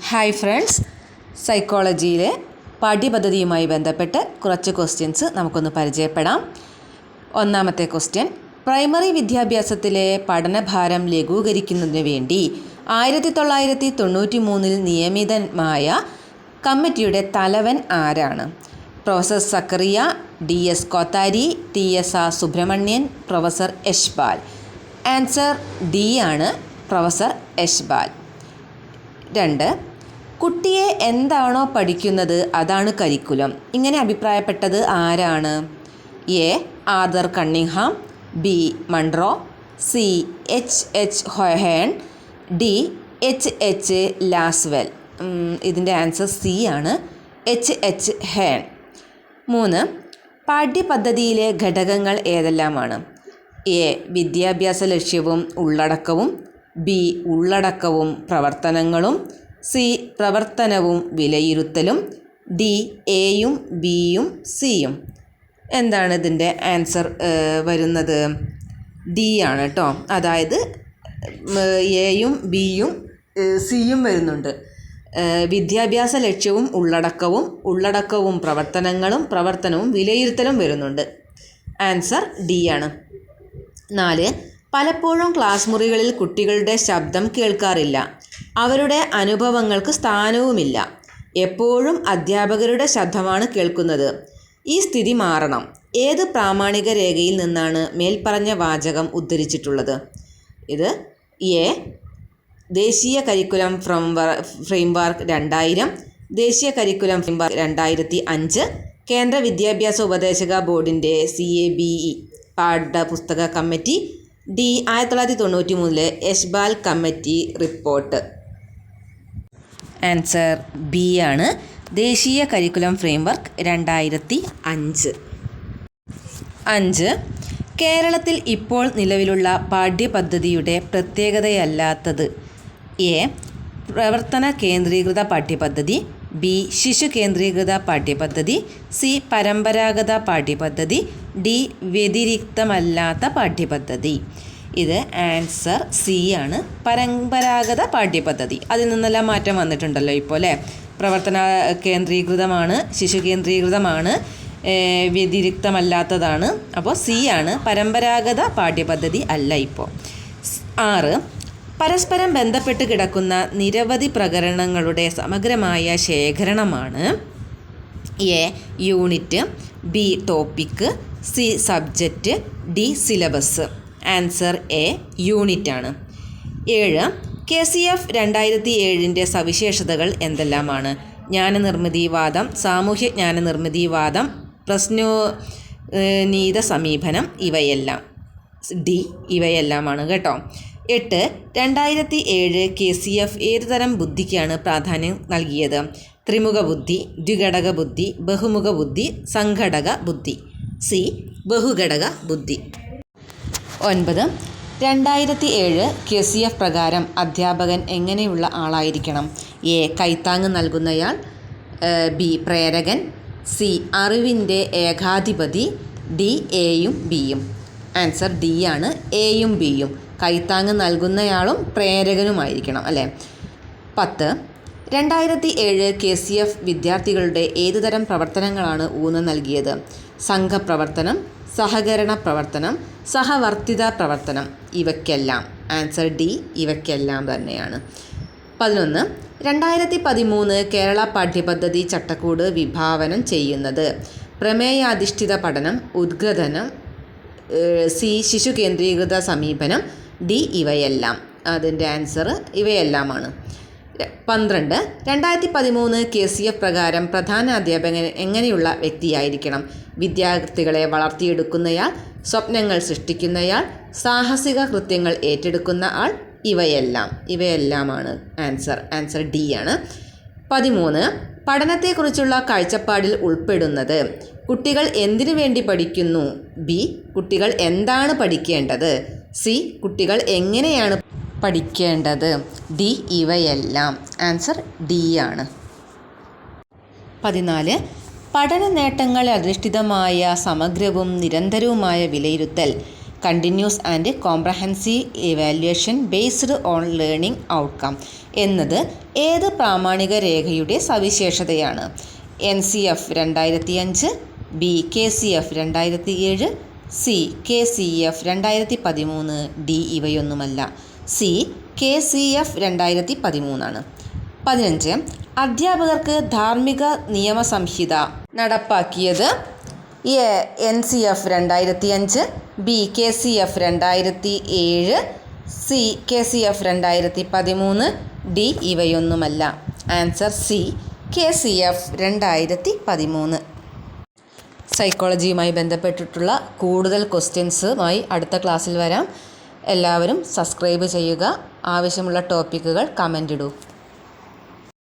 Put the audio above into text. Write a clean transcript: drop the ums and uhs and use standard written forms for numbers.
Hi friends, സൈക്കോളജിയിലെ പാഠ്യപദ്ധതിയുമായി ബന്ധപ്പെട്ട് കുറച്ച് questions നമുക്കൊന്ന് പരിചയപ്പെടാം. ഒന്നാമത്തെ ക്വസ്റ്റ്യൻ, പ്രൈമറി വിദ്യാഭ്യാസത്തിലെ പഠനഭാരം ലഘൂകരിക്കുന്നതിന് വേണ്ടി 1993 നിയമിതമായ കമ്മിറ്റിയുടെ തലവൻ ആരാണ്? Professor Zakaria, DS Kothari, TSR Subramanian, professor Yashpal. Answer D ആണ്, പ്രൊഫസർ യശ്പാൽ. 2. കുട്ടിയെ എന്താണോ പഠിക്കുന്നത് അതാണ് കരിക്കുലം. ഇങ്ങനെ അഭിപ്രായപ്പെട്ടത് ആരാണ്? A. Arthur Cunningham, B. Monroe, C. H. ഹൊഹേൺ, ഡി. H. ലാസ്വെൽ. ഇതിൻ്റെ ആൻസർ സി ആണ്, H. ഹേൺ. 3. പാഠ്യപദ്ധതിയിലെ ഘടകങ്ങൾ ഏതെല്ലാമാണ്? എ. വിദ്യാഭ്യാസ ലക്ഷ്യവും ഉള്ളടക്കവും, ബി. ഉള്ളടക്കവും പ്രവർത്തനങ്ങളും, സി. പ്രവർത്തനവും വിലയിരുത്തലും, ഡി. എയും ബിയും സിയും. എന്താണ് ഇതിൻ്റെ ആൻസർ വരുന്നത്? ഡി ആണ് കേട്ടോ. അതായത് എയും ബിയും സിയും വരുന്നുണ്ട്. വിദ്യാഭ്യാസ ലക്ഷ്യവും ഉള്ളടക്കവും പ്രവർത്തനവും വിലയിരുത്തലും വരുന്നുണ്ട്. ആൻസർ ഡി ആണ്. 4. പലപ്പോഴും ക്ലാസ് മുറികളിൽ കുട്ടികളുടെ ശബ്ദം കേൾക്കാറില്ല. അവരുടെ അനുഭവങ്ങൾക്ക് സ്ഥാനവുമില്ല. എപ്പോഴും അധ്യാപകരുടെ ശബ്ദമാണ് കേൾക്കുന്നത്. ഈ സ്ഥിതി മാറണം. ഏത് പ്രാമാണിക രേഖയിൽ നിന്നാണ് മേൽപ്പറഞ്ഞ വാചകം ഉദ്ധരിച്ചിട്ടുള്ളത്? ഇത് എ. ദേശീയ കരിക്കുലം ഫ്രെയിംവർക്ക് 2000, ദേശീയ കരിക്കുലം ഫ്രെയിംവർക്ക് 2005, കേന്ദ്ര വിദ്യാഭ്യാസ ഉപദേശക ബോർഡിൻ്റെ CABE പാഠ്യപുസ്തക committee, D. 1993 Yashpal committee report. Answer B ആണ്, ദേശീയ കരിക്കുലം ഫ്രെയിംവർക്ക് 2005. 5. കേരളത്തിൽ ഇപ്പോൾ നിലവിലുള്ള പാഠ്യപദ്ധതിയുടെ പ്രത്യേകതയല്ലാത്തത്? എ. പ്രവർത്തന കേന്ദ്രീകൃത പാഠ്യപദ്ധതി, ബി. ശിശു കേന്ദ്രീകൃത പാഠ്യപദ്ധതി, സി. പരമ്പരാഗത പാഠ്യപദ്ധതി, ഡി. വ്യതിരിക്തമല്ലാത്ത പാഠ്യപദ്ധതി. ഇത് ആൻസർ സി ആണ്, പരമ്പരാഗത പാഠ്യപദ്ധതി. അതിൽ നിന്നെല്ലാം മാറ്റം വന്നിട്ടുണ്ടല്ലോ ഇപ്പോൾ അല്ലേ? പ്രവർത്തന കേന്ദ്രീകൃതമാണ്, ശിശു കേന്ദ്രീകൃതമാണ്, വ്യതിരിക്തമല്ലാത്തതാണ്. അപ്പോൾ സി ആണ്, പരമ്പരാഗത പാഠ്യപദ്ധതി അല്ല ഇപ്പോൾ. 6. പരസ്പരം ബന്ധപ്പെട്ട് കിടക്കുന്ന നിരവധി പ്രകരണങ്ങളുടെ സമഗ്രമായ ശേഖരണമാണ് A. Unit, B. Topic, C. Subject, D. Syllabus. Answer A. Unit ആണ്. 7. KCF 2007 സവിശേഷതകൾ എന്തെല്ലാമാണ്? ജ്ഞാനനിർമ്മിതിവാദം, സാമൂഹ്യ ജ്ഞാനനിർമ്മിതിവാദം, പ്രശ്നോന്നീത സമീപനം, ഇവയെല്ലാം. ഡി. ഇവയെല്ലാമാണ് കേട്ടോ. 8. 2007 KCF ഏതുതരം ബുദ്ധിക്കാണ് പ്രാധാന്യം നൽകിയത്? ത്രിമുഖ ബുദ്ധി, ദ്വിഘടക ബുദ്ധി, ബഹുമുഖ ബുദ്ധി, സംഘടക ബുദ്ധി. സി. ബഹുഘടക ബുദ്ധി. 9. 2007 KCF പ്രകാരം അധ്യാപകൻ എങ്ങനെയുള്ള ആളായിരിക്കണം? എ. കൈത്താങ്ങ് നൽകുന്നയാൾ, ബി. പ്രേരകൻ, സി. അറിവിൻ്റെ ഏകാധിപതി, ഡി. എയും ബിയും. ആൻസർ ഡി ആണ്, എയും ബിയും. കൈത്താങ്ങ് നൽകുന്നയാളും പ്രേരകനുമായിരിക്കണം അല്ലേ? 10. 2007 KCF വിദ്യാർത്ഥികളുടെ ഏതുതരം പ്രവർത്തനങ്ങളാണ് ഊന്നൽ നൽകിയത്? സംഘപ്രവർത്തനം, സഹകരണ പ്രവർത്തനം, സഹവർത്തിത പ്രവർത്തനം, ഇവയ്ക്കെല്ലാം. ആൻസർ ഡി, ഇവയ്ക്കെല്ലാം തന്നെയാണ്. 11. 2013 കേരള പാഠ്യപദ്ധതി ചട്ടക്കൂട് വിഭാവനം ചെയ്യുന്നത്? പ്രമേയാധിഷ്ഠിത പഠനം, ഉദ്ഗ്രഥനം, സി. ശിശു കേന്ദ്രീകൃത സമീപനം, ഡി. ഇവയെല്ലാം. അതിൻ്റെ ആൻസർ ഇവയെല്ലാമാണ്. 12. 2013 KCF പ്രകാരം പ്രധാന അധ്യാപകൻ എങ്ങനെയുള്ള വ്യക്തിയായിരിക്കണം? വിദ്യാർത്ഥികളെ വളർത്തിയെടുക്കുന്നയാൾ, സ്വപ്നങ്ങൾ സൃഷ്ടിക്കുന്നയാൾ, സാഹസിക കൃത്യങ്ങൾ ഏറ്റെടുക്കുന്ന ആൾ, ഇവയെല്ലാമാണ് ആൻസർ ഡി ആണ്. 13. പഠനത്തെക്കുറിച്ചുള്ള കാഴ്ചപ്പാടിൽ ഉൾപ്പെടുന്നത്? കുട്ടികൾ എന്തിനു വേണ്ടി പഠിക്കുന്നു, ബി. കുട്ടികൾ എന്താണ് പഠിക്കേണ്ടത്, സി. കുട്ടികൾ എങ്ങനെയാണ് പഠിക്കേണ്ടത്, ഡി. ഇവയെല്ലാം. ആൻസർ ഡി ആണ്. 14. പഠന നേട്ടങ്ങൾ അധിഷ്ഠിതമായ സമഗ്രവും നിരന്തരവുമായ വിലയിരുത്തൽ continuous and comprehensive evaluation based on learning outcome എന്നത് ഏത് പ്രാമാണിക രേഖയുടെ സവിശേഷതയാണ്? NCF 2005, B KCF 2007, C KCF 2013, D ഇവയൊന്നുമല്ല. C KCF 2013 ആണ്. 15. അധ്യാപകർക്ക് ധാർമ്മിക നിയമസംഹിത നടപ്പാക്കിയത്? A NCF 2005, B KCF 2007, C KCF 2013, D ഇവയൊന്നുമല്ല. Answer C KCF 2013. സൈക്കോളജിയുമായി ബന്ധപ്പെട്ടിട്ടുള്ള കൂടുതൽ ക്വസ്റ്റ്യൻസുമായി അടുത്ത ക്ലാസ്സിൽ വരാം. എല്ലാവരും സബ്സ്ക്രൈബ് ചെയ്യുക. ആവശ്യമുള്ള ടോപ്പിക്കുകൾ കമൻ്റ് ഇടൂ.